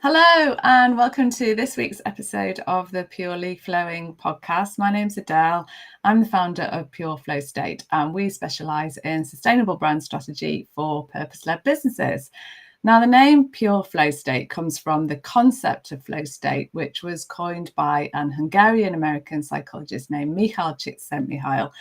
Hello and welcome to this week's episode of the Purely Flowing podcast. My name's Adele. I'm the founder of Pure Flow State and we specialise in sustainable brand strategy for purpose-led businesses. Now, the name Pure Flow State comes from the concept of flow state, which was coined by an Hungarian-American psychologist named Michal Csikszentmihalyi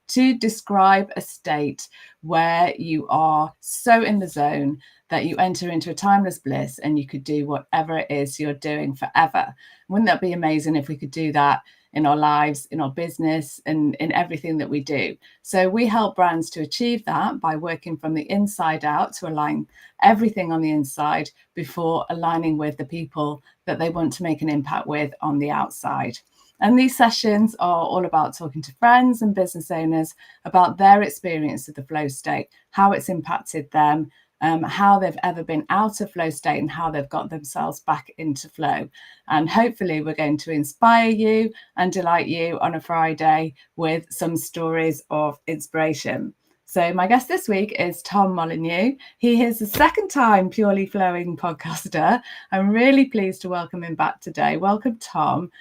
to describe a state where you are so in the zone that you enter into a timeless bliss and you could do whatever it is you're doing forever. Wouldn't that be amazing if we could do that in our lives, in our business, and in everything that we do? So we help brands to achieve that by working from the inside out to align everything on the inside before aligning with the people that they want to make an impact with on the outside. And these sessions are all about talking to friends and business owners about their experience of the flow state, how it's impacted them, how they've ever been out of flow state and how they've got themselves back into flow. And hopefully we're going to inspire you and delight you on a Friday with some stories of inspiration. So my guest this week is Tom Molyneux. He is the second time Purely Flowing podcaster. I'm really pleased to welcome him back today. Welcome, Tom.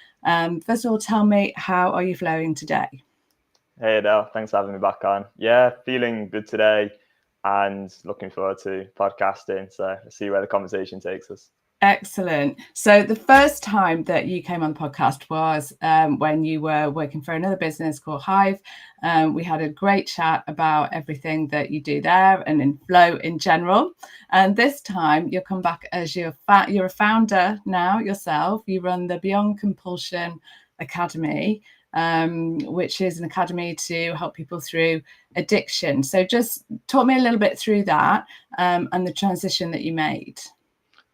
First of all, tell me, how are you flowing today? Hey Adele, thanks for having me back on. Yeah, feeling good today and looking forward to podcasting. So let's see where the conversation takes us. Excellent. So the first time that you came on the podcast was when you were working for another business called Hive. We had a great chat about everything that you do there and in flow in general. And this time you'll come back as you're a founder now yourself. You run the Beyond Compulsion Academy, which is an academy to help people through addiction. So just talk me a little bit through that and the transition that you made.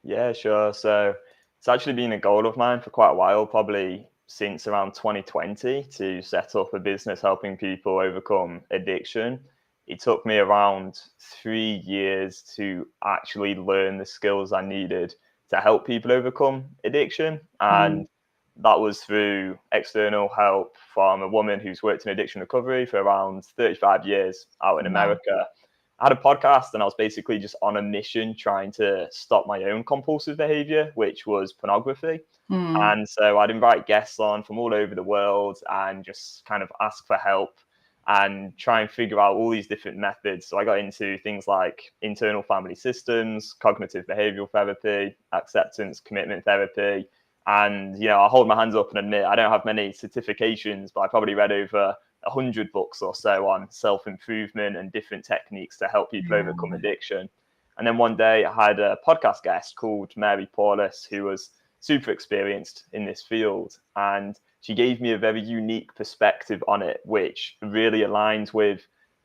Yeah, sure. So it's actually been a goal of mine for quite a while, probably since around 2020, to set up a business helping people overcome addiction. It took me around 3 years to actually learn the skills I needed to help people overcome addiction. And that was through external help from a woman who's worked in addiction recovery for around 35 years out in America. I had a podcast and I was basically just on a mission trying to stop my own compulsive behavior, which was pornography. And so I'd invite guests on from all over the world and just kind of ask for help and try and figure out all these different methods. So I got into things like internal family systems, cognitive behavioral therapy, acceptance, commitment therapy. And, I'll hold my hands up and admit I don't have many certifications, but I probably read over 100 books or so on self-improvement and different techniques to help people overcome addiction. And then one day I had a podcast guest called Mary Paulus, who was super experienced in this field. And she gave me a very unique perspective on it, which really aligns with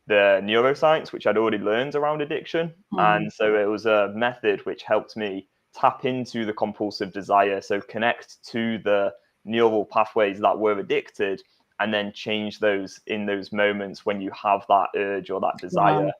the neuroscience, which I'd already learned around addiction. And so it was a method which helped me tap into the compulsive desire. So connect to the neural pathways that were addicted and then change those in those moments when you have that urge or that desire. Wow,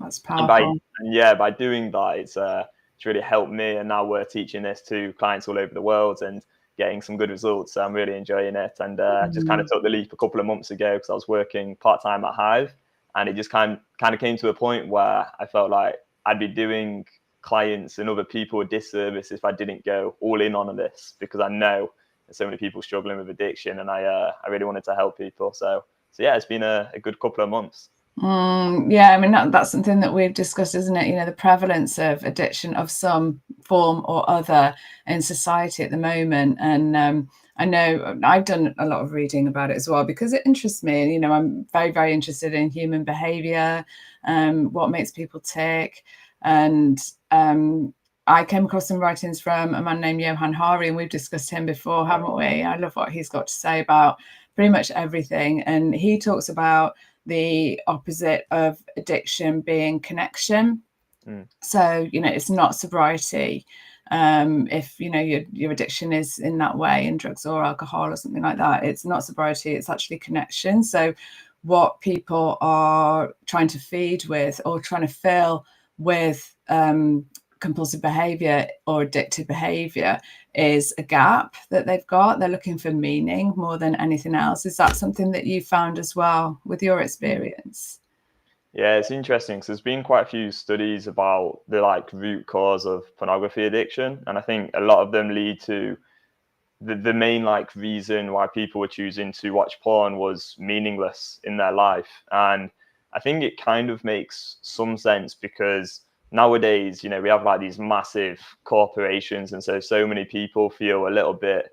that's powerful. By doing that, it's really helped me. And now we're teaching this to clients all over the world and getting some good results. So I'm really enjoying it. And just kind of took the leap a couple of months ago because I was working part-time at Hive. And it just kind of came to a point where I felt like I'd be doing clients and other people a disservice if I didn't go all in on this, because I know there's so many people struggling with addiction, and I really wanted to help people. So yeah, it's been a good couple of months. Yeah, I mean, that's something that we've discussed, isn't it? The prevalence of addiction of some form or other in society at the moment. And I know I've done a lot of reading about it as well because it interests me. And, I'm very, very interested in human behavior, what makes people tick. And I came across some writings from a man named Johann Hari, and we've discussed him before, haven't we? I love what he's got to say about pretty much everything. And he talks about the opposite of addiction being connection. So, it's not sobriety. If, your addiction is in that way, in drugs or alcohol or something like that, it's not sobriety, it's actually connection. So what people are trying to feed with or trying to fill with compulsive behavior or addictive behavior is a gap that they've got. They're looking for meaning more than anything else. Is that something that you found as well with your experience? Yeah, it's interesting because there's been quite a few studies about the like root cause of pornography addiction, and I think a lot of them lead to the main like reason why people were choosing to watch porn was meaningless in their life. And I think it kind of makes some sense because nowadays, we have like these massive corporations, and so many people feel a little bit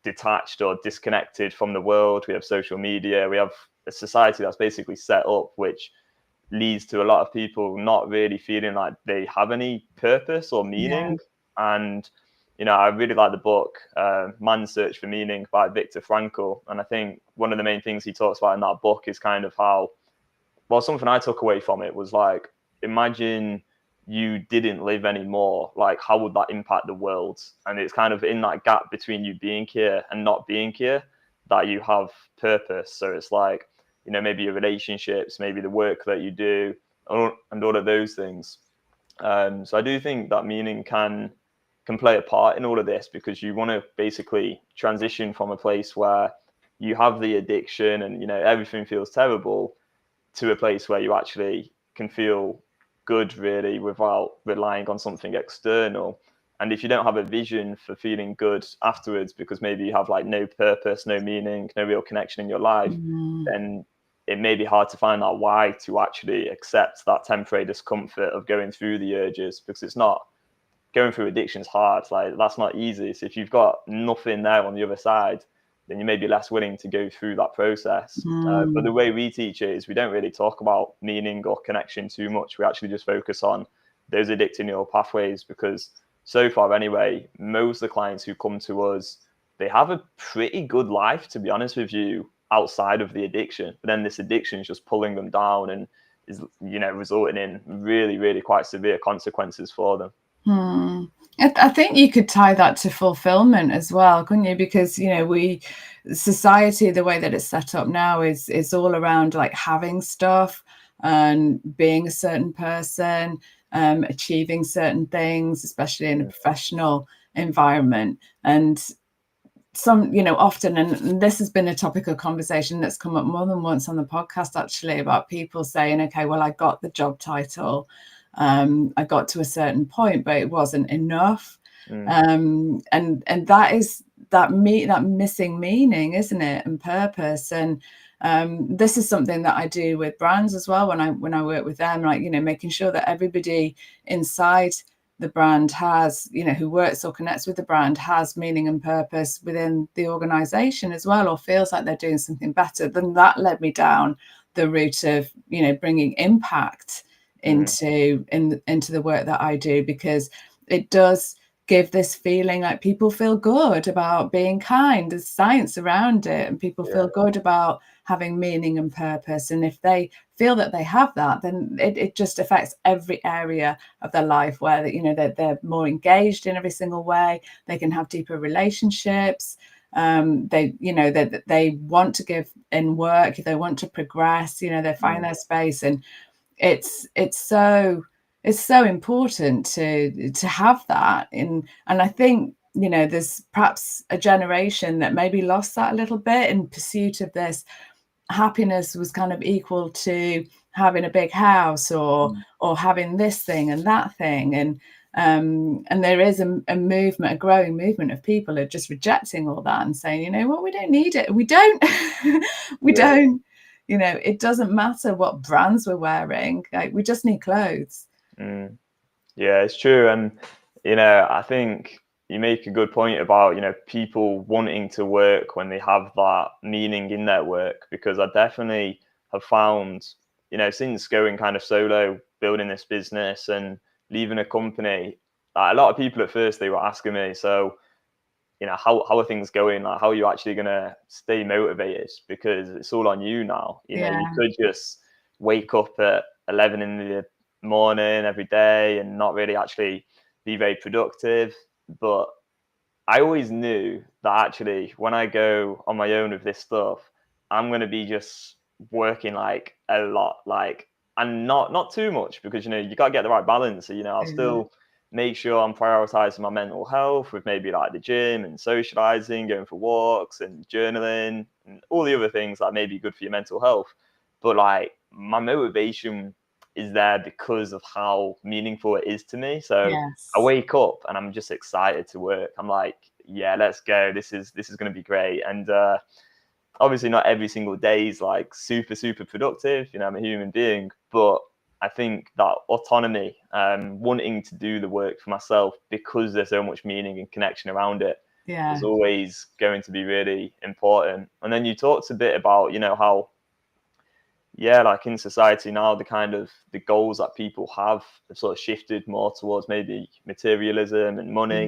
detached or disconnected from the world. We have social media, we have a society that's basically set up which leads to a lot of people not really feeling like they have any purpose or Yeah. meaning. And I really like the book Man's Search for Meaning by Viktor Frankl, and I think one of the main things he talks about in that book is kind of how, well, something I took away from it was like, imagine you didn't live anymore, like how would that impact the world? And it's kind of in that gap between you being here and not being here that you have purpose. So it's like, maybe your relationships, maybe the work that you do, and all of those things. So I do think that meaning can play a part in all of this, because you want to basically transition from a place where you have the addiction and everything feels terrible to a place where you actually can feel good, really, without relying on something external. And if you don't have a vision for feeling good afterwards, because maybe you have like no purpose, no meaning, no real connection in your life, then it may be hard to find that why to actually accept that temporary discomfort of going through the urges, because it's not, going through addiction is hard. Like, that's not easy. So if you've got nothing there on the other side, then you may be less willing to go through that process. But the way we teach it is we don't really talk about meaning or connection too much. We actually just focus on those addicting neural pathways, because so far anyway, most of the clients who come to us, they have a pretty good life, to be honest with you, outside of the addiction. But then this addiction is just pulling them down and is, resulting in really, really quite severe consequences for them. I think you could tie that to fulfillment as well, couldn't you? Because society, the way that it's set up now is all around like having stuff and being a certain person, achieving certain things, especially in a professional environment. And some, often, and this has been a topic of conversation that's come up more than once on the podcast, actually, about people saying, okay, well, I got the job title, I got to a certain point, but it wasn't enough. And that is that missing meaning, isn't it? And purpose. And this is something that I do with brands as well when I work with them, like, making sure that everybody inside the brand has, who works or connects with the brand, has meaning and purpose within the organization as well, or feels like they're doing something better. Then that led me down the route of, bringing impact into the work that I do, because it does give this feeling like people feel good about being kind. There's science around it, and people feel good about having meaning and purpose. And if they feel that they have that, then it just affects every area of their life, where they're more engaged in every single way. They can have deeper relationships. They want to give in work, they want to progress, they find their space. And it's so important to have that. And I think, there's perhaps a generation that maybe lost that a little bit in pursuit of this. Happiness was kind of equal to having a big house or having this thing and that thing. And there is a growing movement of people who are just rejecting all that and saying, you know what, we don't need it. We don't. Don't. It doesn't matter what brands we're wearing. Like, we just need clothes. Yeah, it's true. And, I think you make a good point about, people wanting to work when they have that meaning in their work, because I definitely have found, since going kind of solo, building this business and leaving a company, a lot of people at first, they were asking me, so, how are things going? Like, how are you actually going to stay motivated? Because it's all on you now. You could just wake up at 11 in the morning every day and not really actually be very productive. But I always knew that actually when I go on my own with this stuff, I'm going to be just working like a lot, like, and not too much, because, you got to get the right balance. So, I'll still make sure I'm prioritizing my mental health with maybe like the gym and socializing, going for walks and journaling and all the other things that may be good for your mental health. But like, my motivation is there because of how meaningful it is to me. So Yes. I wake up and I'm just excited to work. I'm like, yeah, let's go. This is going to be great. And obviously not every single day is like super, super productive. You know, I'm a human being, but I think that autonomy, wanting to do the work for myself because there's so much meaning and connection around it, is always going to be really important. And then you talked a bit about, you know, how, yeah, like in society now, the goals that people have sort of shifted more towards maybe materialism and money.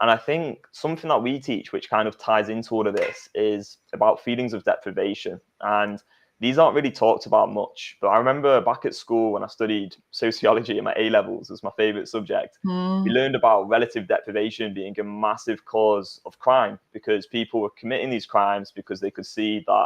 And I think something that we teach, which kind of ties into all of this, is about feelings of deprivation. And these aren't really talked about much. But I remember back at school when I studied sociology in my A levels as my favorite subject, we learned about relative deprivation being a massive cause of crime, because people were committing these crimes because they could see that,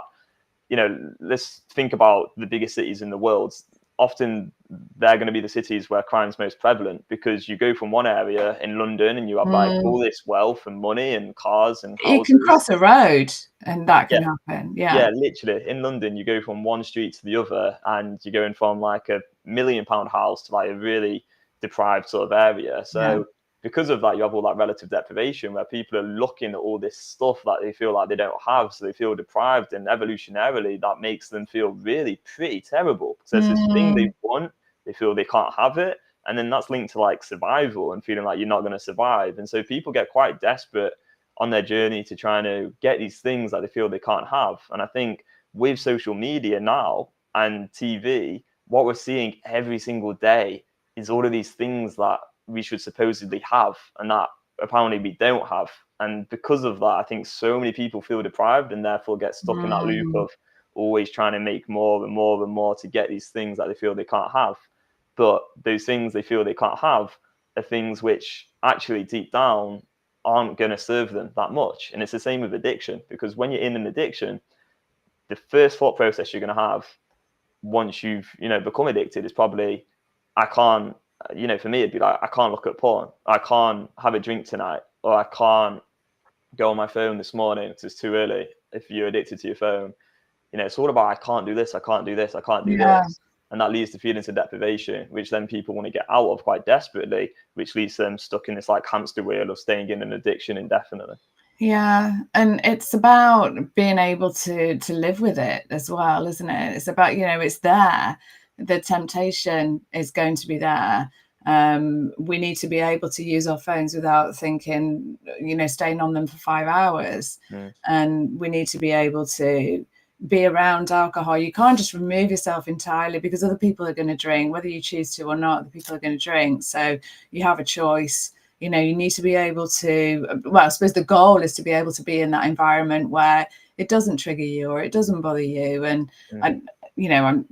you know, let's think about the biggest cities in the world. Often they're going to be the cities where crime's most prevalent, because you go from one area in London and you have like all this wealth and money and cars and You can houses. cross a road and that can happen. Yeah, literally. In London, you go from one street to the other and you're going from like £1 million house to like a really deprived sort of area. So because of that, you have all that relative deprivation where people are looking at all this stuff that they feel like they don't have. So they feel deprived, and evolutionarily that makes them feel really pretty terrible. So there's this thing they want, they feel they can't have it. And then that's linked to like survival and feeling like you're not going to survive. And so people get quite desperate on their journey to trying to get these things that they feel they can't have. And I think with social media now and TV, what we're seeing every single day is all of these things that we should supposedly have and that apparently we don't have. And because of that, I think so many people feel deprived and therefore get stuck in that loop of always trying to make more and more and more to get these things that they feel they can't have. But those things they feel they can't have are things which actually deep down aren't going to serve them that much. And it's the same with addiction, because when you're in an addiction, the first thought process you're going to have once you've, you know, become addicted is probably, I can't, you know, for me, it'd be like, I can't look at porn. I can't have a drink tonight, or I can't go on my phone this morning because it's too early. If you're addicted to your phone, you know, it's all about, I can't do this, I can't do this, I can't do this. And that leads to feelings of deprivation, which then people want to get out of quite desperately, which leaves them stuck in this like hamster wheel of staying in an addiction indefinitely. Yeah, and it's about being able to live with it as well, isn't it? It's about, you know, it's there. The temptation is going to be there. We need to be able to use our phones without thinking, you know, staying on them for 5 hours. And we need to be able to be around alcohol. You can't just remove yourself entirely, because other people are going to drink, whether you choose to or not. The people are going to drink. So you have a choice. You know, you need to be able to, well, I suppose the goal is to be able to be in that environment where it doesn't trigger you or it doesn't bother you. And you know,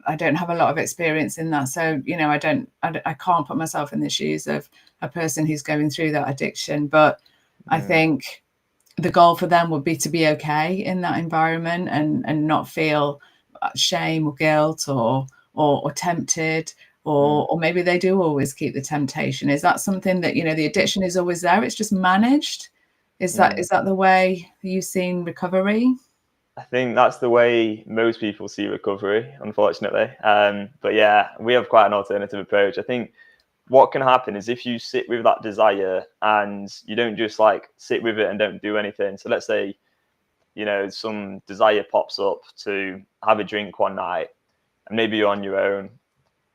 I don't have a lot of experience in that. So, you know, I can't put myself in the shoes of a person who's going through that addiction. But I think the goal for them would be to be okay in that environment and not feel shame or guilt or tempted, or maybe they do always keep the temptation. Is that something that, you know, the addiction is always there, it's just managed? Is that the way you've seen recovery? I think that's the way most people see recovery, unfortunately. But yeah, we have quite an alternative approach. I think what can happen is if you sit with that desire and you don't just like sit with it and don't do anything. So let's say, you know, some desire pops up to have a drink one night and maybe you're on your own.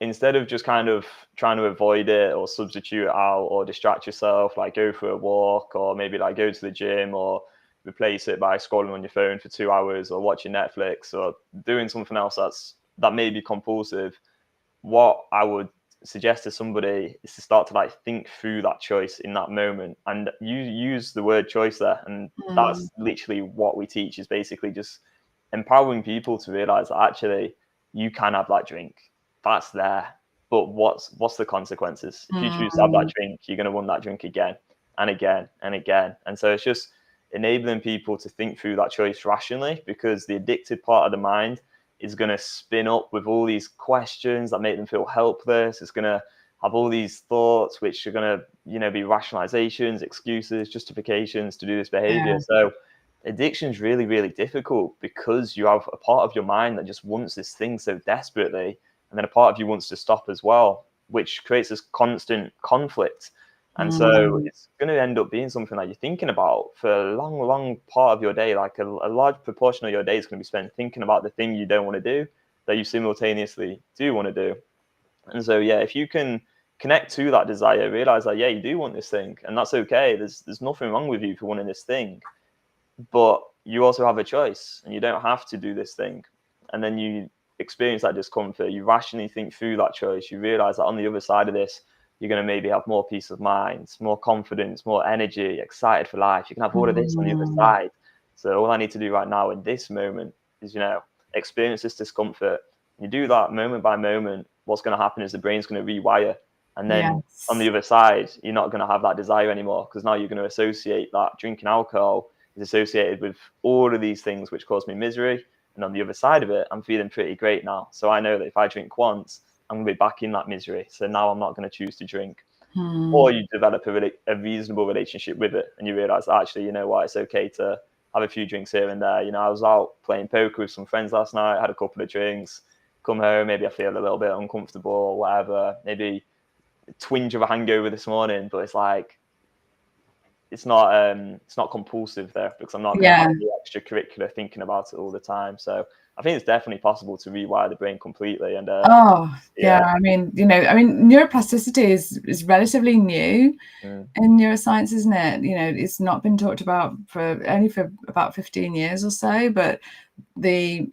Instead of just kind of trying to avoid it or substitute it out or distract yourself, like go for a walk or maybe like go to the gym, or replace it by scrolling on your phone for 2 hours or watching Netflix or doing something else that may be compulsive, what I would suggest to somebody is to start to like think through that choice in that moment. And you use the word choice there, and that's literally what we teach, is basically just empowering people to realize that actually you can have that drink, that's there, but what's the consequences? If you choose to have that drink, you're going to want that drink again and again and again. And so it's just enabling people to think through that choice rationally, because the addicted part of the mind is going to spin up with all these questions that make them feel helpless. It's going to have all these thoughts which are going to, you know, be rationalizations, excuses, justifications to do this behavior. So addiction is really, really difficult because you have a part of your mind that just wants this thing so desperately, and then a part of you wants to stop as well, which creates this constant conflict. And so it's going to end up being something that you're thinking about for a long, long part of your day. Like a large proportion of your day is going to be spent thinking about the thing you don't want to do that you simultaneously do want to do. And so, yeah, if you can connect to that desire, realize that, yeah, you do want this thing, and that's okay. There's nothing wrong with you for wanting this thing, but you also have a choice, and you don't have to do this thing. And then you experience that discomfort. You rationally think through that choice. You realize that on the other side of this, you're going to maybe have more peace of mind, more confidence, more energy, excited for life. You can have all of this on the other side. So all I need to do right now in this moment is, experience this discomfort. You do that moment by moment. What's going to happen is the brain's going to rewire. And then on the other side, you're not going to have that desire anymore, because now you're going to associate that drinking alcohol is associated with all of these things which cause me misery. And on the other side of it, I'm feeling pretty great now. So I know that if I drink once, I'm going to be back in that misery. So now I'm not going to choose to drink. Or you develop a reasonable relationship with it, and you realize actually, you know what, it's okay to have a few drinks here and there. I was out playing poker with some friends last night, had a couple of drinks, come home, maybe I feel a little bit uncomfortable or whatever, maybe a twinge of a hangover this morning, but it's like, it's not compulsive there, because I'm not going to have the extracurricular thinking about it all the time. So I think it's definitely possible to rewire the brain completely. And I mean, neuroplasticity is relatively new in neuroscience, isn't it? It's not been talked about for about 15 years or so, but the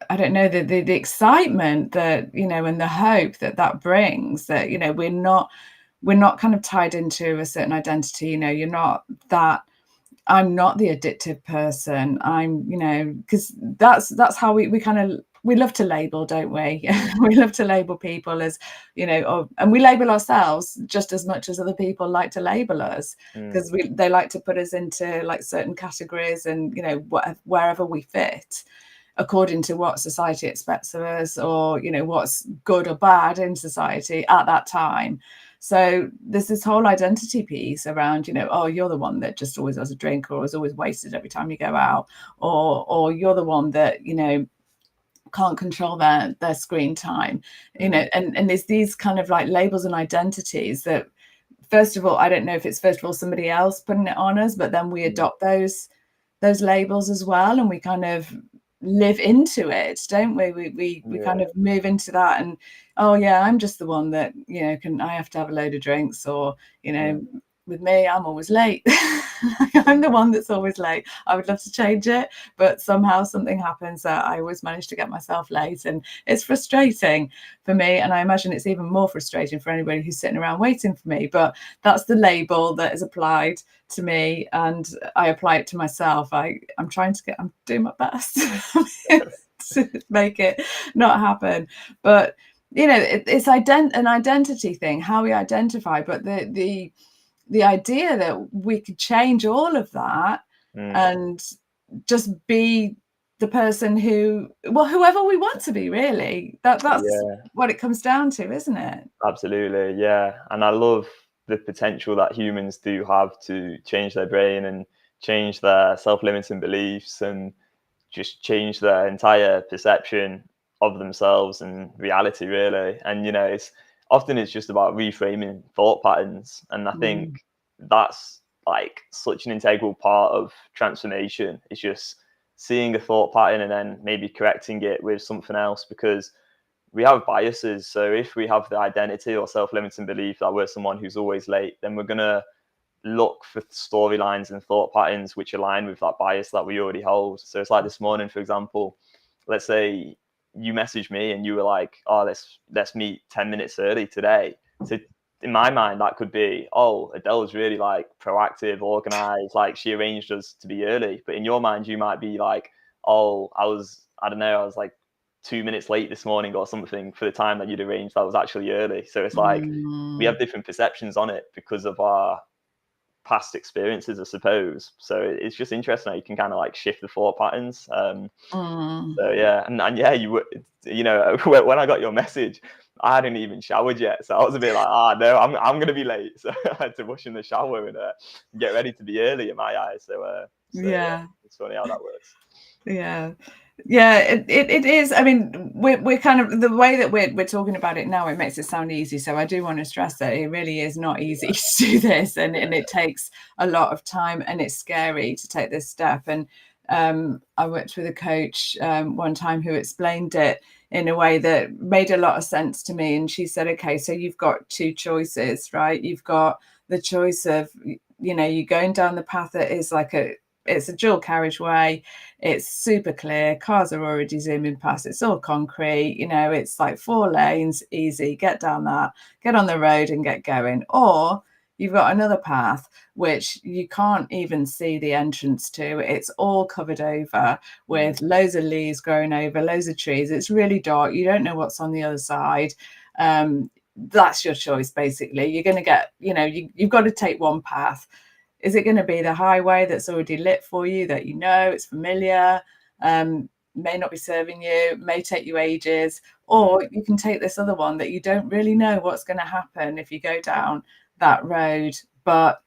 excitement that, and the hope that brings, that, we're not kind of tied into a certain identity. You're not that. I'm not the addictive person. I'm, because that's how we love to label, don't we? We love to label people as, and we label ourselves just as much as other people like to label us, because they like to put us into like certain categories, and, wherever we fit, according to what society expects of us, or, what's good or bad in society at that time. So there's this whole identity piece around, oh, you're the one that just always has a drink, or is always wasted every time you go out, or you're the one that, can't control their screen time, and there's these kind of like labels and identities that, first of all, I don't know if it's first of all somebody else putting it on us, but then we adopt those labels as well, and we kind of live into it, don't we? We kind of move into that, and oh yeah, I'm just the one that, I have to have a load of drinks, or with me, I'm always late. I'm the one that's always late. I would love to change it, but somehow something happens that I always manage to get myself late, and it's frustrating for me, and I imagine it's even more frustrating for anybody who's sitting around waiting for me. But that's the label that is applied to me, and I apply it to myself. I'm doing my best to make it not happen, but it's an identity thing, how we identify. But the idea that we could change all of that and just be the person whoever we want to be, really, that's what it comes down to, isn't it? Absolutely, yeah. And I love the potential that humans do have to change their brain and change their self-limiting beliefs, and just change their entire perception of themselves and reality, really. And it's just about reframing thought patterns, and I think that's like such an integral part of transformation. It's just seeing a thought pattern and then maybe correcting it with something else, because we have biases. So if we have the identity or self-limiting belief that we're someone who's always late, then we're going to look for storylines and thought patterns which align with that bias that we already hold. So it's like this morning, for example, let's say you messaged me and you were like, oh, let's meet 10 minutes early today. So in my mind, that could be, oh, Adele was really like proactive, organized, like she arranged us to be early. But in your mind, you might be like, oh, I was like 2 minutes late this morning or something for the time that you'd arranged that was actually early. So it's like we have different perceptions on it because of our past experiences, I suppose. So it's just interesting how you can kind of like shift the thought patterns. So yeah, and yeah, you were, when I got your message, I hadn't even showered yet, so I was a bit like, no, I'm gonna be late. So I had to rush in the shower and get ready to be early in my eyes. So yeah, it's funny how that works. Yeah. Yeah, it is. I mean, we're kind of, the way that we're talking about it now, it makes it sound easy. So I do want to stress that it really is not easy to do this, and it takes a lot of time, and it's scary to take this step. And I worked with a coach one time who explained it in a way that made a lot of sense to me. And she said, okay, so you've got two choices, right? You've got the choice of, you're going down the path that is like it's a dual carriageway. It's super clear. Cars are already zooming past. It's all concrete. It's like 4 lanes, easy. Get down that, get on the road and get going. Or you've got another path which you can't even see the entrance to. It's all covered over with loads of leaves growing over, loads of trees. It's really dark. You don't know what's on the other side. That's your choice, basically. You're going to get, you've got to take one path. Is it going to be the highway that's already lit for you, that it's familiar, may not be serving you, may take you ages, or you can take this other one that you don't really know what's going to happen if you go down that road, but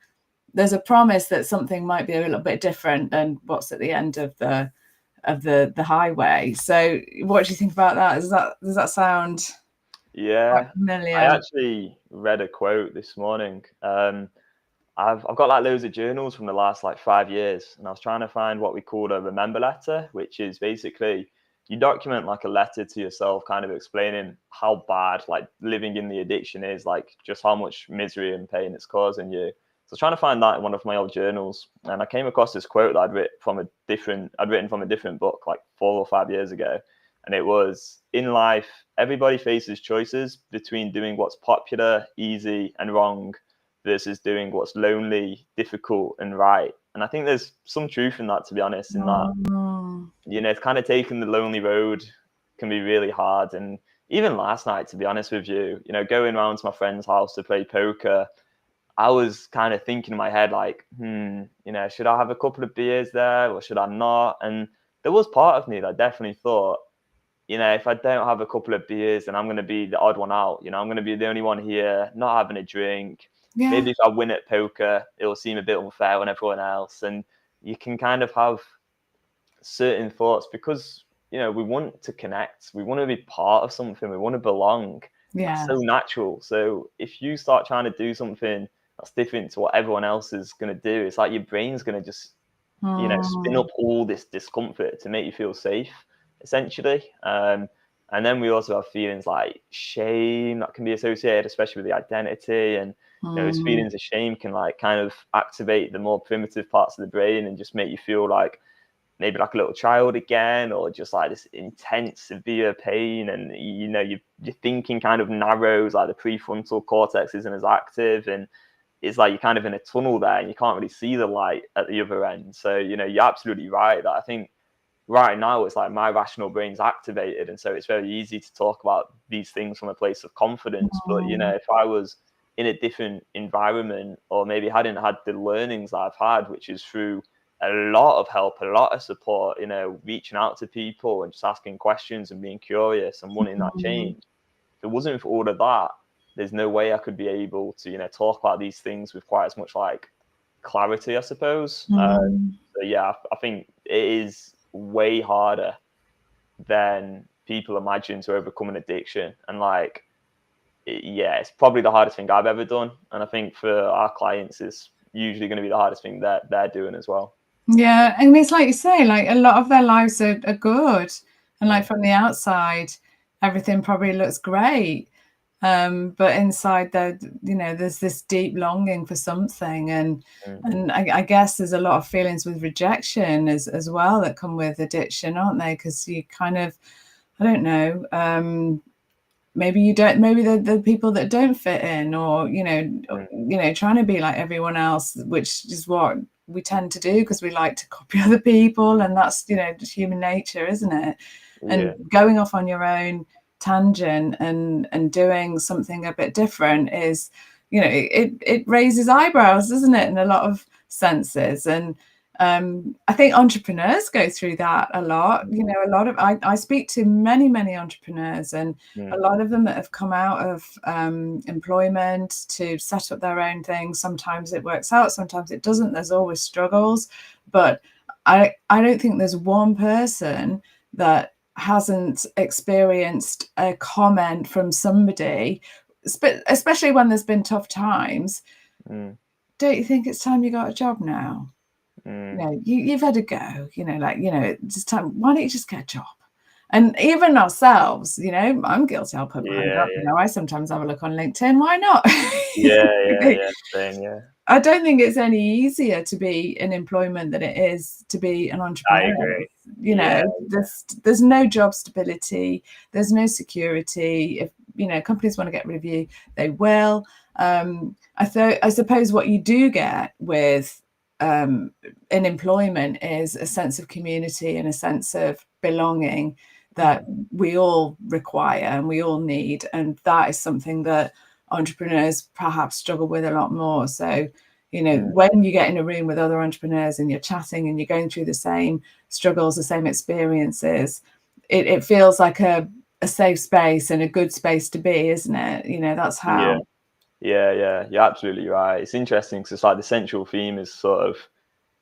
there's a promise that something might be a little bit different than what's at the end of the highway. So what do you think about that? Does that sound quite familiar? I actually read a quote this morning. I've got like loads of journals from the last like 5 years, and I was trying to find what we call a remember letter, which is basically you document like a letter to yourself, kind of explaining how bad like living in the addiction is, like just how much misery and pain it's causing you. So I was trying to find that in one of my old journals, and I came across this quote that I'd written from a different book like 4 or 5 years ago, and it was, in life, everybody faces choices between doing what's popular, easy, and wrong, versus doing what's lonely, difficult, and right. And I think there's some truth in that, to be honest, in that, it's kind of taking the lonely road can be really hard. And even last night, to be honest with you, going around to my friend's house to play poker, I was kind of thinking in my head, like, should I have a couple of beers there or should I not? And there was part of me that definitely thought, if I don't have a couple of beers, then I'm going to be the odd one out. I'm going to be the only one here, not having a drink. Yeah. Maybe if I win at poker, it'll seem a bit unfair on everyone else. And you can kind of have certain thoughts because, we want to connect. We want to be part of something. We want to belong. Yeah. That's so natural. So if you start trying to do something that's different to what everyone else is going to do, it's like your brain's going to just, spin up all this discomfort to make you feel safe, essentially. And then we also have feelings like shame that can be associated, especially with the identity. And those feelings of shame can like kind of activate the more primitive parts of the brain and just make you feel like maybe like a little child again, or just like this intense, severe pain. And your thinking kind of narrows, like the prefrontal cortex isn't as active, and it's like you're kind of in a tunnel there and you can't really see the light at the other end. So you're absolutely right that I think right now it's like my rational brain's activated, and so it's very easy to talk about these things from a place of confidence. But if I was in a different environment, or maybe hadn't had the learnings that I've had, which is through a lot of help, a lot of support, reaching out to people and just asking questions and being curious and wanting that change, if it wasn't for all of that, there's no way I could be able to talk about these things with quite as much like clarity, I suppose. So yeah, I think it is way harder than people imagine to overcome an addiction. And like, it's probably the hardest thing I've ever done. And I think for our clients, it's usually going to be the hardest thing that they're doing as well. Yeah. And it's like you say, like a lot of their lives are good. And like from the outside, everything probably looks great. But inside there, there's this deep longing for something. And I guess there's a lot of feelings with rejection as well that come with addiction, aren't they? Because you kind of, I don't know, maybe the people that don't fit in, or trying to be like everyone else, which is what we tend to do because we like to copy other people, and that's just human nature, isn't it? And going off on your own tangent and doing something a bit different is, it raises eyebrows, doesn't it, in a lot of senses. And I think entrepreneurs go through that a lot. A lot of I speak to many entrepreneurs, and a lot of them that have come out of employment to set up their own thing. Sometimes it works out, sometimes it doesn't. There's always struggles, but I don't think there's one person that hasn't experienced a comment from somebody, especially when there's been tough times, don't you think it's time you got a job now? You've had a go, it's time. Why don't you just get a job? And even ourselves, I'm guilty. I'll put my hand up. I sometimes have a look on LinkedIn. Why not? Same. I don't think it's any easier to be in employment than it is to be an entrepreneur. I agree. There's no job stability. There's no security. If companies want to get rid of you, they will. I suppose what you do get with in employment is a sense of community and a sense of belonging that we all require and we all need, and that is something that entrepreneurs perhaps struggle with a lot more. So when you get in a room with other entrepreneurs and you're chatting and you're going through the same struggles, the same experiences, it feels like a safe space and a good space to be, isn't it? That's how. Yeah, you're absolutely right. It's interesting because it's like the central theme is sort of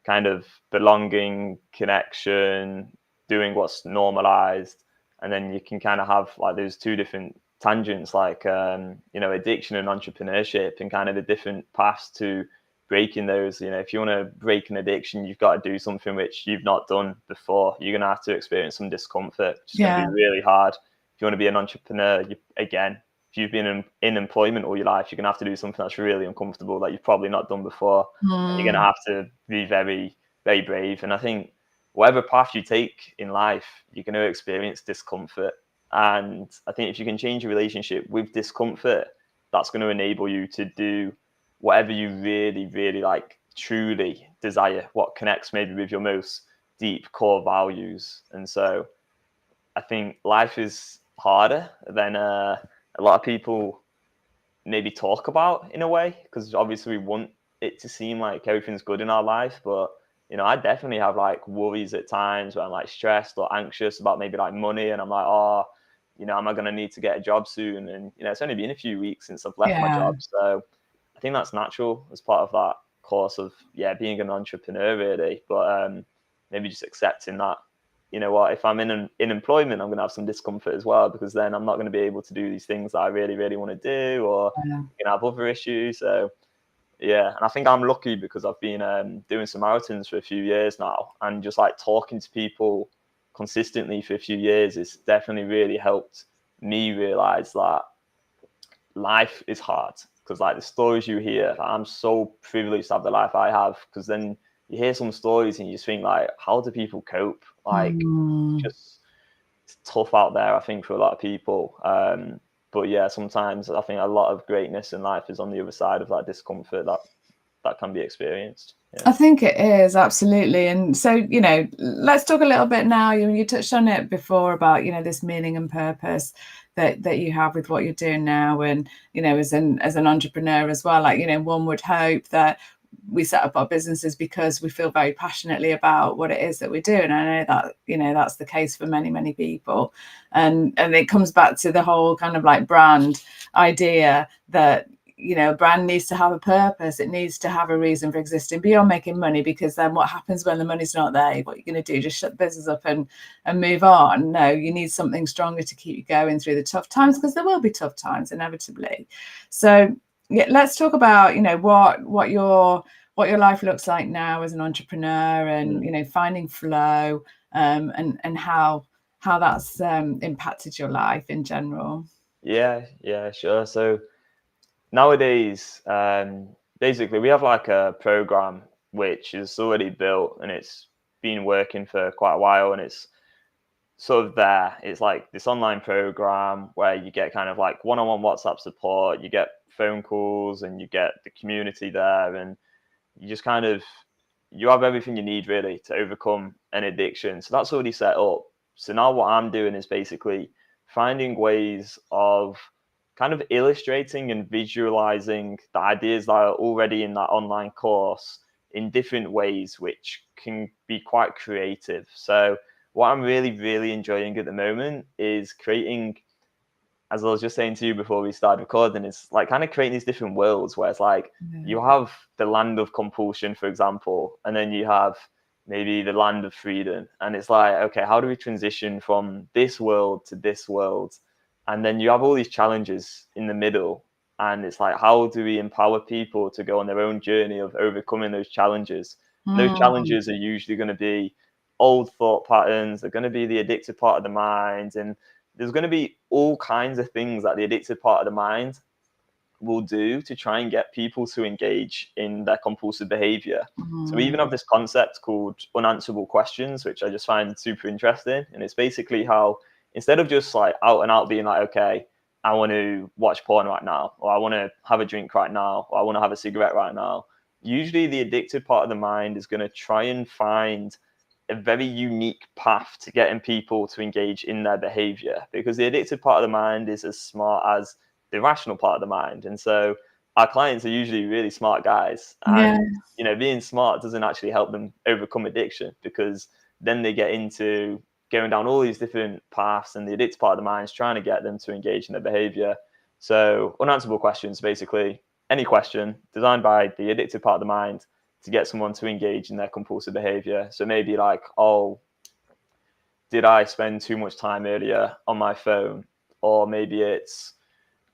kind of belonging, connection, doing what's normalized, and then you can kind of have like those two different tangents, like addiction and entrepreneurship, and kind of the different paths to breaking those. If you want to break an addiction, you've got to do something which you've not done before. You're going to have to experience some discomfort. It's going to be really hard. If you want to be an entrepreneur, if you've been in employment all your life, you're going to have to do something that's really uncomfortable that you've probably not done before. You're going to have to be very, very brave. And I think whatever path you take in life, you're going to experience discomfort. And I think if you can change your relationship with discomfort, that's going to enable you to do whatever you really, really truly desire, what connects maybe with your most deep core values. And so I think life is harder than a lot of people maybe talk about, in a way, because obviously we want it to seem like everything's good in our life. But I definitely have worries at times where I'm stressed or anxious about maybe money, and I'm like, oh, am I going to need to get a job soon? And it's only been a few weeks since I've left my job, so I think that's natural as part of that course of being an entrepreneur, really. But maybe just accepting that, if I'm in employment, I'm going to have some discomfort as well, because then I'm not going to be able to do these things that I really, really want to do, or have other issues. So and I think I'm lucky because I've been doing some marathons for a few years now, and just talking to people consistently for a few years, it's definitely really helped me realize that life is hard. Because the stories you hear, I'm so privileged to have the life I have, because then you hear some stories and you just think how do people cope? Just it's tough out there, I think, for a lot of people. But sometimes I think a lot of greatness in life is on the other side of that discomfort that can be experienced. I think it is, absolutely. And so, let's talk a little bit now. You touched on it before about, this meaning and purpose that you have with what you're doing now. And, as an entrepreneur as well, one would hope that we set up our businesses because we feel very passionately about what it is that we do. And I know that, that's the case for many, many people. And it comes back to the whole kind of brand idea that, a brand needs to have a purpose. It needs to have a reason for existing beyond making money, because then what happens when the money's not there? What you're going to do? Just shut the business up and move on? No, you need something stronger to keep you going through the tough times, because there will be tough times inevitably. So let's talk about, what your life looks like now as an entrepreneur, and finding flow, and how that's impacted your life in general. Yeah, sure. So nowadays, basically, we have a program which is already built and it's been working for quite a while, and it's sort of there. It's this online program where you get kind of one-on-one WhatsApp support, you get phone calls, and you get the community there, and you just kind of, you have everything you need really to overcome an addiction. So that's already set up. So now what I'm doing is basically finding ways of kind of illustrating and visualizing the ideas that are already in that online course in different ways, which can be quite creative. So what I'm really, really enjoying at the moment is creating, as I was just saying to you before we started recording, it's kind of creating these different worlds where it's you have the land of compulsion, for example, and then you have maybe the land of freedom. And it's like, okay, how do we transition from this world to this world? And then you have all these challenges in the middle. And it's like, how do we empower people to go on their own journey of overcoming those challenges? And those challenges are usually going to be old thought patterns. They're going to be the addictive part of the mind. And there's going to be all kinds of things that the addictive part of the mind will do to try and get people to engage in their compulsive behavior. So we even have this concept called unanswerable questions, which I just find super interesting. And it's basically how, instead of just like out and out being like, okay, I want to watch porn right now, or I want to have a drink right now, or I want to have a cigarette right now, usually the addicted part of the mind is going to try and find a very unique path to getting people to engage in their behavior, because the addicted part of the mind is as smart as the rational part of the mind. And so our clients are usually really smart guys, and being smart doesn't actually help them overcome addiction, because then they get into going down all these different paths, and the addicted part of the mind is trying to get them to engage in their behavior. So unanswerable questions, basically any question designed by the addicted part of the mind to get someone to engage in their compulsive behavior. So maybe like, oh, did I spend too much time earlier on my phone? Or maybe it's,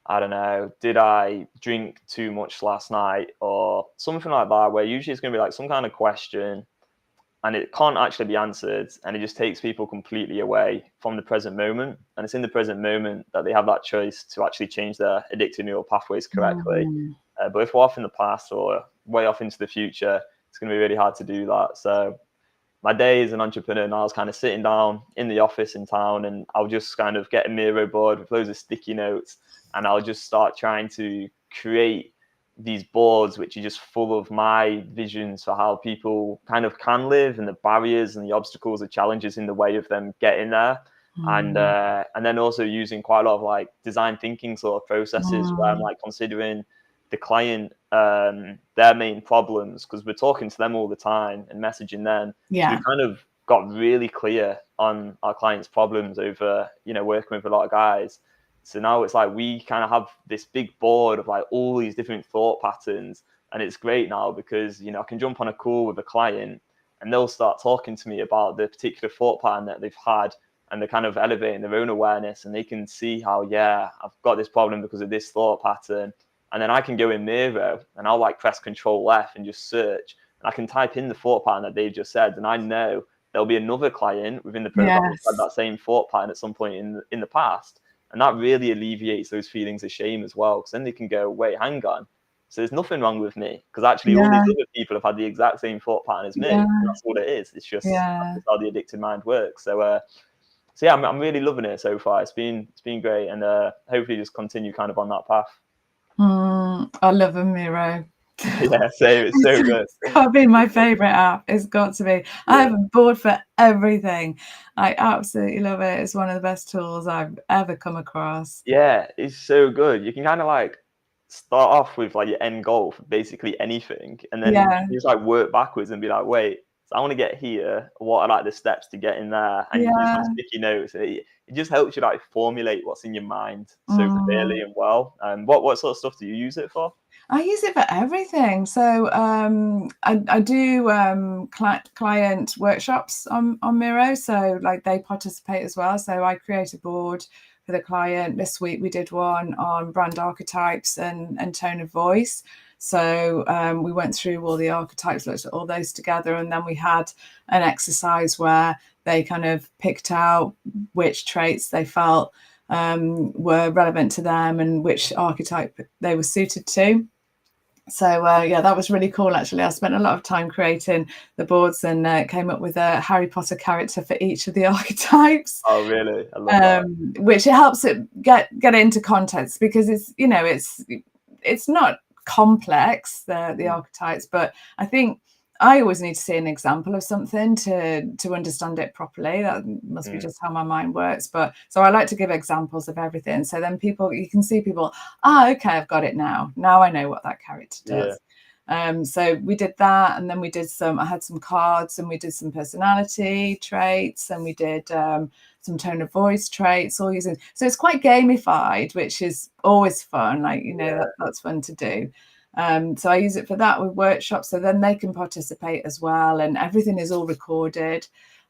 I don't know, did I drink too much last night, or something like that, where usually it's going to be like some kind of question and it can't actually be answered, and it just takes people completely away from the present moment. And it's in the present moment that they have that choice to actually change their addictive neural pathways correctly. But if we're off in the past or way off into the future, it's going to be really hard to do that. So my day as an entrepreneur, and I was kind of sitting down in the office in town, and I'll just kind of get a Miro board with loads of sticky notes, and I'll just start trying to create these boards which are just full of my visions for how people kind of can live, and the barriers and the obstacles, the challenges in the way of them getting there. And then also using quite a lot of like design thinking sort of processes where I'm like considering the client, their main problems, because we're talking to them all the time and messaging them. So we kind of got really clear on our clients' problems over, working with a lot of guys. So now it's like we kind of have this big board of like all these different thought patterns. And it's great now because, I can jump on a call with a client and they'll start talking to me about the particular thought pattern that they've had, and they're kind of elevating their own awareness, and they can see how, I've got this problem because of this thought pattern. And then I can go in Miro and I'll like press Control F and just search, and I can type in the thought pattern that they've just said. And I know there'll be another client within the program who's had that same thought pattern at some point in the past. And that really alleviates those feelings of shame as well. Because then they can go, wait, hang on. So there's nothing wrong with me, because actually all these other people have had the exact same thought pattern as me. And that's what it is. It's just that's just how the addicted mind works. So I'm really loving it so far. It's been great, and hopefully just continue kind of on that path. I love a Miro. Yeah, same. It's so good. It's got to be my favorite app. It's got to be. I have a board for everything. I absolutely love it. It's one of the best tools I've ever come across. Yeah, it's so good. You can kind of like start off with like your end goal for basically anything, and then you just like work backwards and be like, wait, so I want to get here. What are like the steps to get in there? And you use some sticky notes. It just helps you like formulate what's in your mind so clearly and well. What sort of stuff do you use it for? I use it for everything. So I do client workshops on Miro. So like they participate as well. So I create a board for the client. This week we did one on brand archetypes and tone of voice. So we went through all the archetypes, looked at all those together, and then we had an exercise where they kind of picked out which traits they felt were relevant to them and which archetype they were suited to. So that was really cool. Actually, I spent a lot of time creating the boards and came up with a Harry Potter character for each of the archetypes. Oh, really? I love that. Which it helps it get into context, because it's not complex, the archetypes, but I think I always need to see an example of something to understand it properly. That must be just how my mind works. But so I like to give examples of everything. So then you can see people, okay, I've got it now. Now I know what that character does. So we did that, and then I had some cards, and we did some personality traits, and we did some tone of voice traits, all using. So it's quite gamified, which is always fun. Like, that's fun to do. So I use it for that with workshops, so then they can participate as well, and everything is all recorded,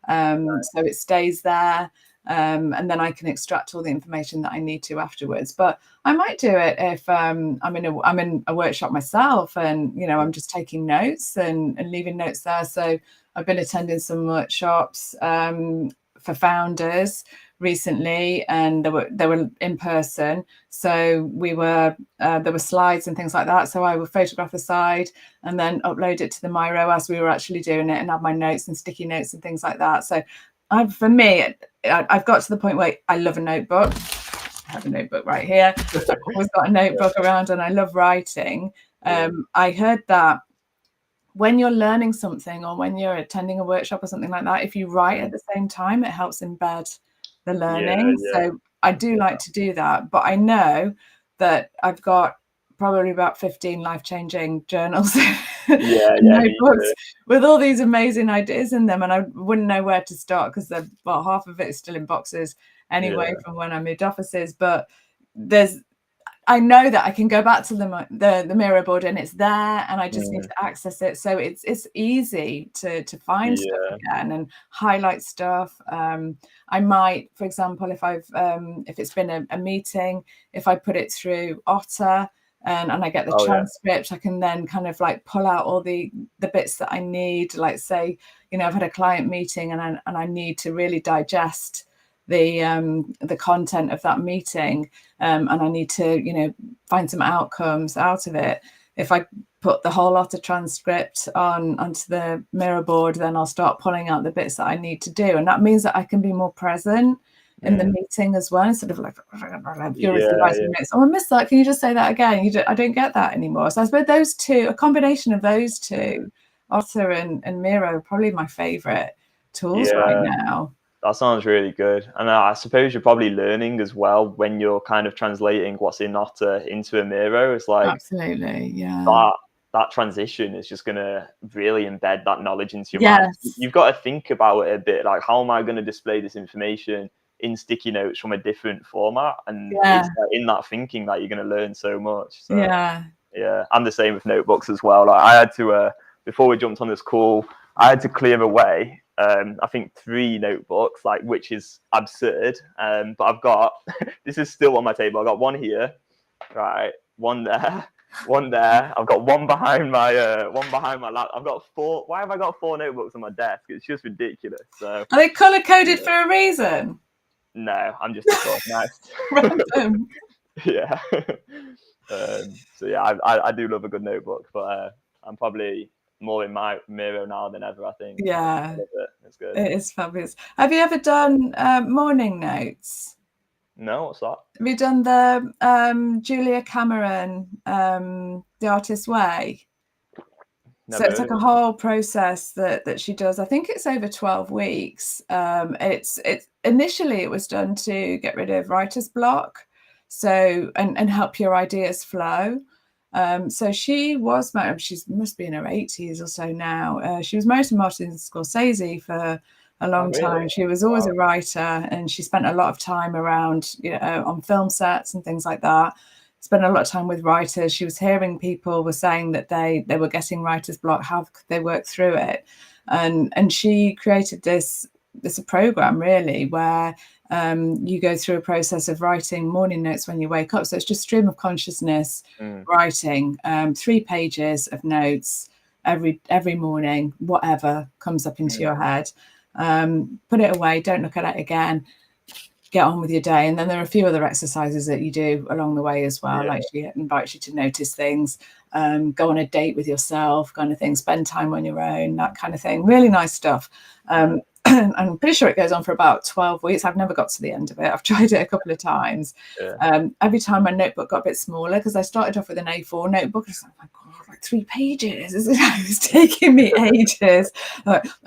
so it stays there, and then I can extract all the information that I need to afterwards. But I might do it if I'm in a workshop myself, and I'm just taking notes and leaving notes there. So I've been attending some workshops for founders recently, and they were in person, so we were there were slides and things like that, so I would photograph the slide and then upload it to the Miro as we were actually doing it, and add my notes and sticky notes and things like that. So for me, I've got to the point where I love a notebook. I have a notebook right here. I've always got a notebook around, and I love writing. I heard that when you're learning something, or when you're attending a workshop or something like that, if you write at the same time, it helps embed the learning. So I do like to do that, but I know that I've got probably about 15 life-changing journals and notebooks with all these amazing ideas in them, and I wouldn't know where to start, because half of it is still in boxes anyway from when I moved offices. But I know that I can go back to the Miro board, and it's there, and I just need to access it. So it's easy to find stuff again and highlight stuff. I might, for example, if it's been a meeting, if I put it through Otter and I get the transcript, I can then kind of like pull out all the bits that I need. Like, say, I've had a client meeting, and I need to really digest the content of that meeting, and I need to find some outcomes out of it. If I put the whole Otter transcript onto the Miro board, then I'll start pulling out the bits that I need to do, and that means that I can be more present in the meeting as well, instead of like furiously writing notes. Oh, I missed that. Can you just say that again? I don't get that anymore. So I suppose those two, a combination of those two, Otter and Miro, are probably my favorite tools right now. That sounds really good. And I suppose you're probably learning as well when you're kind of translating what's in Otter into a Miro. It's like, absolutely, that transition is just going to really embed that knowledge into your mind. You've got to think about it a bit, like, how am I going to display this information in sticky notes from a different format? And it's like in that thinking that you're going to learn so much. So, I'm the same with notebooks as well. Like, I had to, before we jumped on this call, I had to clear away I think 3 notebooks, like, which is absurd. But I've got this is still on my table. I've got one here, right? One there, one there. I've got one behind my lap. I've got 4. Why have I got 4 notebooks on my desk? It's just ridiculous. So are they color coded for a reason? No, I'm just disorganized. Random. So I do love a good notebook, but I'm probably more in my Miro now than ever, I think. It's good. It is fabulous. Have you ever done morning notes? No, what's that? Have you done the Julia Cameron, The Artist's Way? So it's like a whole process that she does. I think it's over 12 weeks. It's initially it was done to get rid of writer's block, so and help your ideas flow. So she was married, she must be in her 80s or so now. She was married to Martin Scorsese for a long time. She was always a writer, and she spent a lot of time around, on film sets and things like that. Spent a lot of time with writers. She was hearing people were saying that they were getting writer's block. How could they work through it? And she created this program, really, where you go through a process of writing morning notes when you wake up. So it's just stream of consciousness writing, 3 pages of notes every morning, whatever comes up into your head. Put it away, don't look at it again, get on with your day. And then there are a few other exercises that you do along the way as well. Like, she invites you to notice things, go on a date with yourself, kind of thing, spend time on your own, that kind of thing. Really nice stuff. I'm pretty sure it goes on for about 12 weeks. I've never got to the end of it. I've tried it a couple of times. Every time my notebook got a bit smaller, because I started off with an A4 notebook. I was like, oh my God, like 3 pages. It's taking me ages.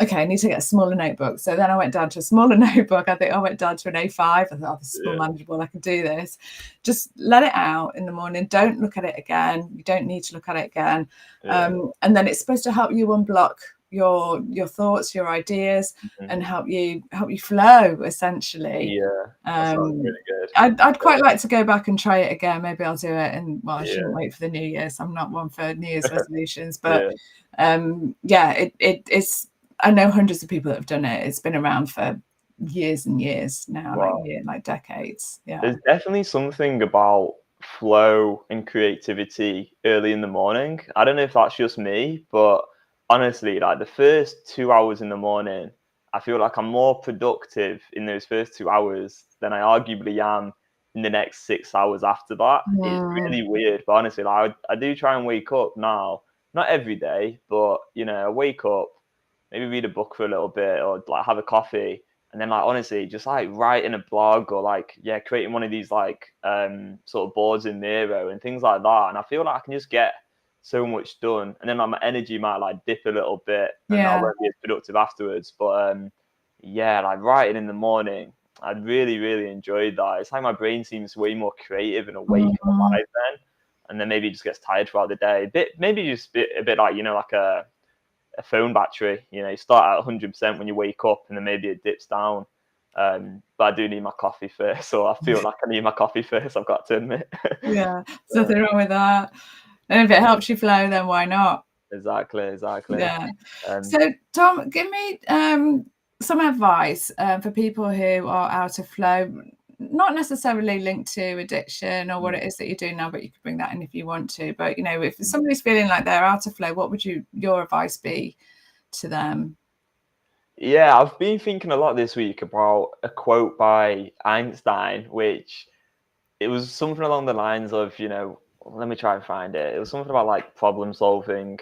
Okay, I need to get a smaller notebook. So then I went down to a smaller notebook. I think I went down to an A5. I thought, oh, this is more manageable. I can do this. Just let it out in the morning. Don't look at it again. You don't need to look at it again. And then it's supposed to help you unblock your thoughts, your ideas, Mhm. and help you flow, essentially. Yeah, that sounds really good. I'd quite like to go back and try it again. Maybe I'll do it, and well, I Yeah. shouldn't wait for the New Year, so I'm not one for New Year's resolutions. But Yeah. it's, I know hundreds of people that have done it. It's been around for years and years now, Wow. like decades. Yeah. There's definitely something about flow and creativity early in the morning. I don't know if that's just me, but honestly, like the first 2 hours in the morning, I feel like I'm more productive in those first 2 hours than I arguably am in the next 6 hours after that. It's really weird, but honestly, like I do try and wake up now, not every day, but I wake up, maybe read a book for a little bit or like have a coffee. And then like honestly, just like writing a blog or like creating one of these like sort of boards in Miro and things like that. And I feel like I can just get so much done. And then like my energy might like dip a little bit and I won't be as productive afterwards. But like writing in the morning, I really, really enjoyed that. It's like my brain seems way more creative and awake and alive then. And then maybe it just gets tired throughout the day. Maybe just a bit like, like a phone battery. You start at 100% when you wake up, and then maybe it dips down. But I do need my coffee first, so I feel like I need my coffee first. I've got to admit. Yeah, there's nothing wrong with that. And if it helps you flow, then why not? Exactly. Yeah. So, Tom, give me some advice for people who are out of flow, not necessarily linked to addiction or what it is that you're doing now, but you could bring that in if you want to. But if somebody's feeling like they're out of flow, what would your advice be to them? Yeah, I've been thinking a lot this week about a quote by Einstein, which it was something along the lines of, let me try and find it. It was something about like problem solving,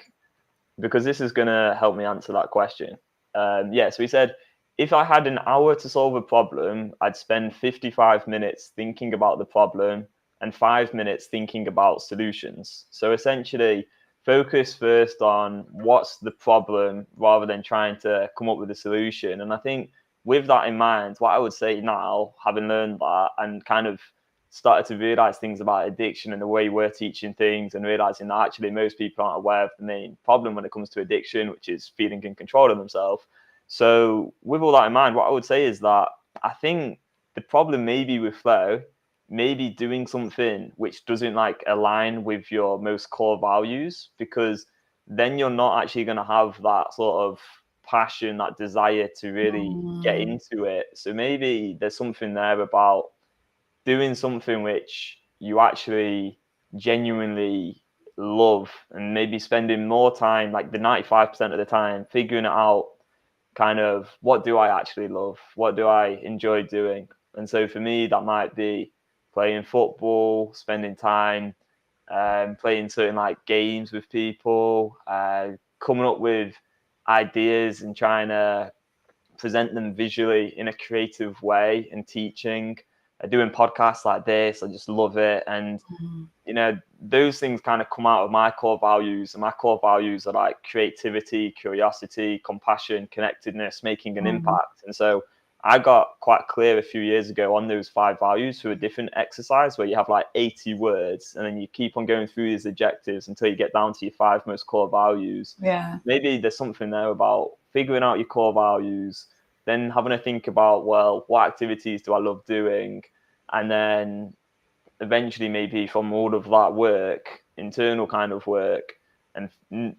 because this is going to help me answer that question. So he said, if I had an hour to solve a problem, I'd spend 55 minutes thinking about the problem and 5 minutes thinking about solutions. So essentially, focus first on what's the problem rather than trying to come up with a solution. And I think with that in mind, what I would say now, having learned that and kind of started to realize things about addiction and the way we're teaching things, and realizing that actually most people aren't aware of the main problem when it comes to addiction, which is feeling in control of themselves. So with all that in mind, what I would say is that I think the problem may be with flow, maybe doing something which doesn't like align with your most core values, because then you're not actually going to have that sort of passion, that desire to really get into it. So maybe there's something there about doing something which you actually genuinely love, and maybe spending more time, like the 95% of the time, figuring it out, kind of what do I actually love? What do I enjoy doing? And so for me, that might be playing football, spending time playing certain like games with people, coming up with ideas and trying to present them visually in a creative way, and teaching, doing podcasts like this. I just love it. And, those things kind of come out of my core values, and my core values are like creativity, curiosity, compassion, connectedness, making an impact. And so I got quite clear a few years ago on those 5 values through a different exercise where you have like 80 words, and then you keep on going through these adjectives until you get down to your 5 most core values. Yeah. Maybe there's something there about figuring out your core values, then having to think about, well, what activities do I love doing? And then eventually, maybe from all of that work, internal kind of work and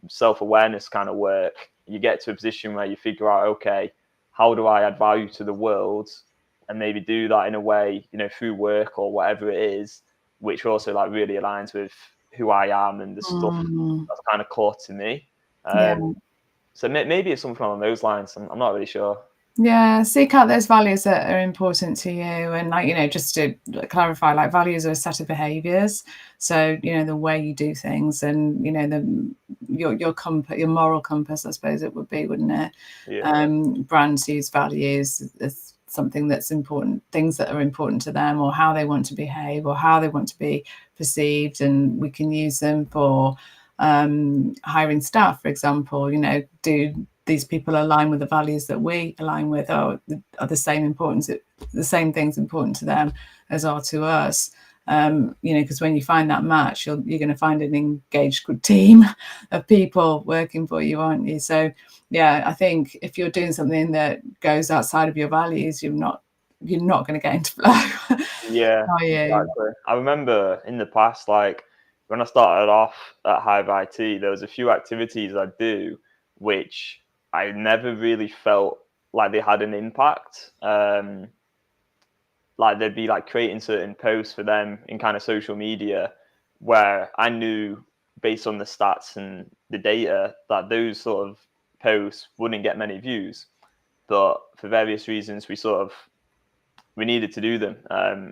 self-awareness kind of work, you get to a position where you figure out, okay, how do I add value to the world? And maybe do that in a way, through work or whatever it is, which also like really aligns with who I am and the stuff that's kind of core to me. So maybe it's something along those lines. I'm not really sure. Yeah, seek out those values that are important to you. And like, just to clarify, like values are a set of behaviors. So, the way you do things, and, your compass, your moral compass, I suppose it would be, wouldn't it? Yeah. Brands use values as something that's important, things that are important to them, or how they want to behave, or how they want to be perceived. And we can use them for hiring staff, for example. Do these people align with the values that we align with? Are the same things important to them as are to us? because when you find that match, you're going to find an engaged good team of people working for you, aren't you? So yeah, I think if you're doing something that goes outside of your values, you're not going to get into flow. Yeah, Are you? exactly. I remember in the past, like when I started off at Hive IT, there was a few activities I do which I never really felt like they had an impact. Like they'd be like creating certain posts for them in kind of social media where I knew based on the stats and the data that those sort of posts wouldn't get many views. But for various reasons, we needed to do them.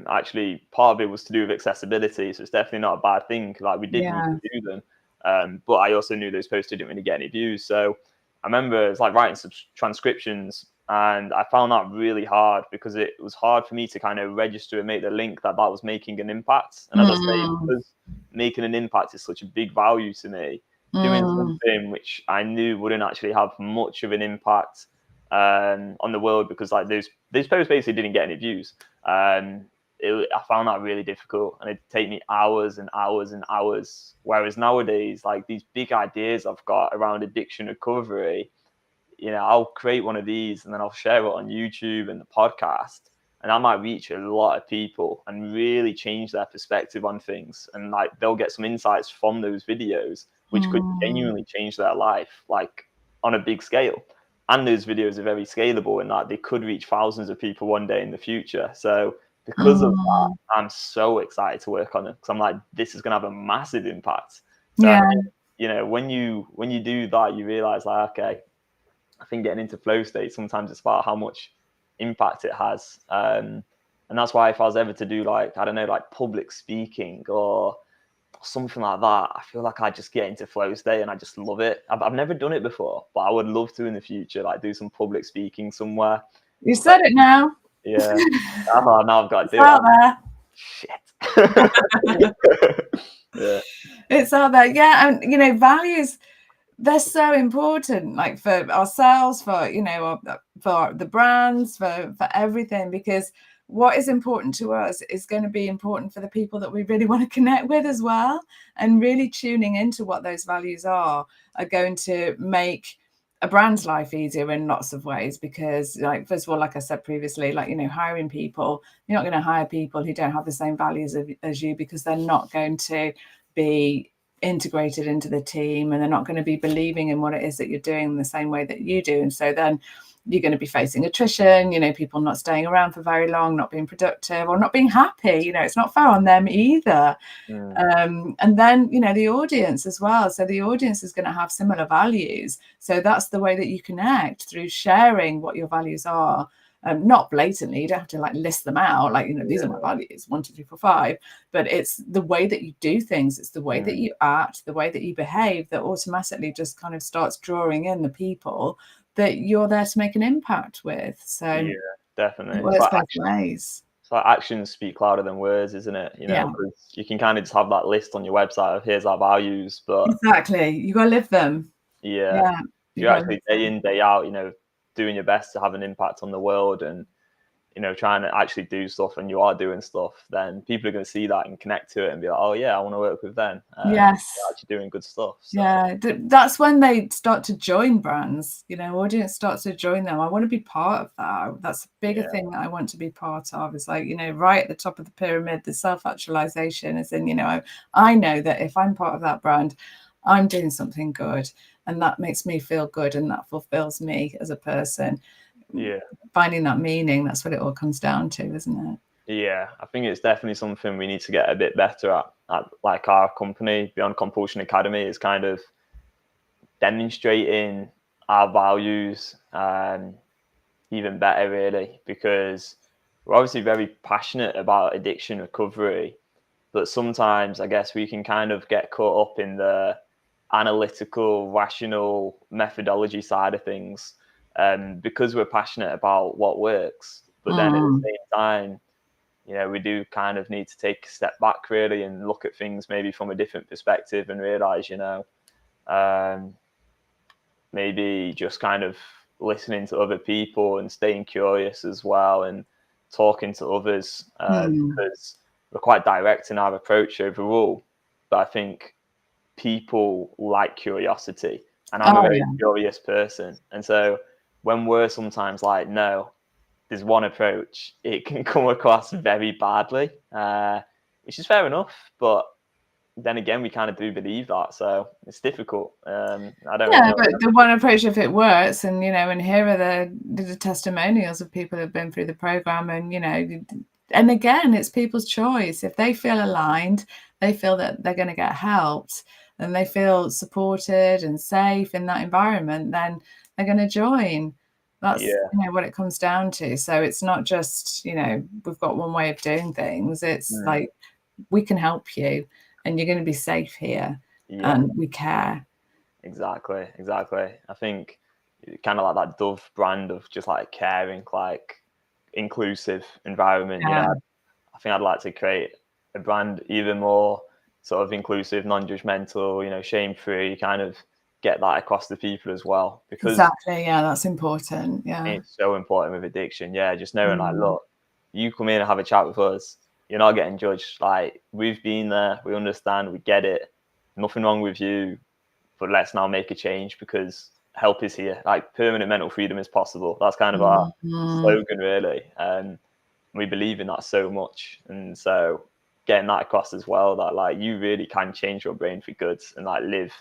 Actually, part of it was to do with accessibility, so it's definitely not a bad thing. Like we did need Yeah. to do them, but I also knew those posts didn't really get any views. So I remember it's like writing some transcriptions, and I found that really hard because it was hard for me to kind of register and make the link that was making an impact. And as I say, because making an impact is such a big value to me, doing something which I knew wouldn't actually have much of an impact on the world, because like those posts basically didn't get any views. I found that really difficult, and it'd take me hours and hours and hours. Whereas nowadays, like these big ideas I've got around addiction recovery, I'll create one of these and then I'll share it on YouTube and the podcast, and that might reach a lot of people and really change their perspective on things. And like they'll get some insights from those videos, which could genuinely change their life, like on a big scale. And those videos are very scalable in that they could reach thousands of people one day in the future. So because of that, I'm so excited to work on it, because I'm like, this is going to have a massive impact. So Yeah. I think, when you do that, you realize like, okay, I think getting into flow state, sometimes it's about how much impact it has. And that's why if I was ever to do like, I don't know, like public speaking or something like that, I feel like I just get into flow state and I just love it. I've never done it before, but I would love to in the future, like do some public speaking somewhere. You said it now. Yeah. Oh, now I've got to do out there. Shit. Yeah. It's out there. Yeah. And, values, they're so important, like for ourselves, for, for the brands, for everything, because what is important to us is going to be important for the people that we really want to connect with as well. And really tuning into what those values are going to make a brand's life easier in lots of ways. Because like, first of all, like I said previously, like, hiring people, you're not going to hire people who don't have the same values as you, because they're not going to be integrated into the team, and they're not going to be believing in what it is that you're doing in the same way that you do. And so then you're going to be facing attrition, people not staying around for very long, not being productive, or not being happy. It's not fair on them either. And then the audience as well, so the audience is going to have similar values, so that's the way that you connect, through sharing what your values are. Not blatantly, you don't have to like list them out, like, these are my values, 1, 2, 3, 4, 5, but it's the way that you do things, it's the way that you act, the way that you behave, that automatically just kind of starts drawing in the people that you're there to make an impact with. So yeah, definitely. it works both ways. It's like actions speak louder than words, isn't it? Because you can kind of just have that list on your website of here's our values, but exactly, you got to live them. Yeah. If you're actually day in, day out, doing your best to have an impact on the world, and trying to actually do stuff, and you are doing stuff, then people are going to see that and connect to it and be like, oh yeah, I want to work with them. Yes, they're actually doing good stuff. So. Yeah, that's when they start to join brands. Audience starts to join them. I want to be part of that. That's a bigger thing that I want to be part of. Is like, right at the top of the pyramid, the self-actualization is in. I know that if I'm part of that brand, I'm doing something good, and that makes me feel good, and that fulfills me as a person. Yeah, finding that meaning, that's what it all comes down to, isn't it? Yeah, I think it's definitely something we need to get a bit better at like our company, Beyond Compulsion Academy, is kind of demonstrating our values even better, really, because we're obviously very passionate about addiction recovery, but sometimes I guess we can kind of get caught up in the analytical, rational methodology side of things, because we're passionate about what works. But then at the same time, we do kind of need to take a step back, really, and look at things maybe from a different perspective and realize, maybe just kind of listening to other people and staying curious as well, and talking to others, because we're quite direct in our approach overall. But I think people like curiosity, and I'm a Oh very yeah. curious person. And so when we're sometimes like, no, there's one approach, it can come across very badly, which is fair enough. But then again, we kind of do believe that, so it's difficult. I don't really Yeah, know. but the one approach, if it works, and and here are the testimonials of people who've been through the program, and and again, it's people's choice. If they feel aligned, they feel that they're going to get helped, and they feel supported and safe in that environment, then they're going to join. That's what it comes down to. So it's not just we've got one way of doing things. It's like, we can help you, and you're going to be safe here, and we care. Exactly. I think kind of like that Dove brand of just like caring, like inclusive environment. Yeah. I think I'd like to create a brand even more sort of inclusive, non-judgmental, shame-free, kind of get that across to people as well. Because Exactly. Yeah, that's important. Yeah. it's so important with addiction. Yeah, just knowing like, look, you come in and have a chat with us, you're not getting judged. Like, we've been there, we understand, we get it. Nothing wrong with you, but let's now make a change because help is here. Like, permanent mental freedom is possible. That's kind of our slogan, really. We believe in that so much, and so getting that across as well, that like you really can change your brain for good and like live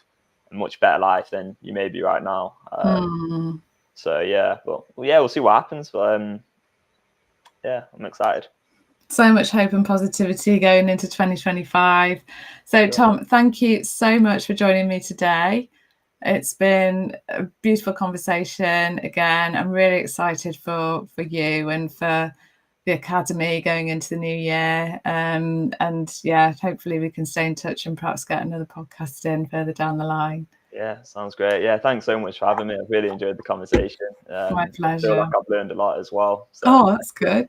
a much better life than you may be right now. So yeah, but we'll see what happens. But yeah, I'm excited. So much hope and positivity going into 2025. So Tom, thank you so much for joining me today. It's been a beautiful conversation. Again, I'm really excited for you and for the Academy going into the new year. And yeah, hopefully we can stay in touch and perhaps get another podcast in further down the line. Yeah, sounds great. Yeah, thanks so much for having me. I've really enjoyed the conversation. My pleasure. I feel like I've learned a lot as well. So. Oh, that's good.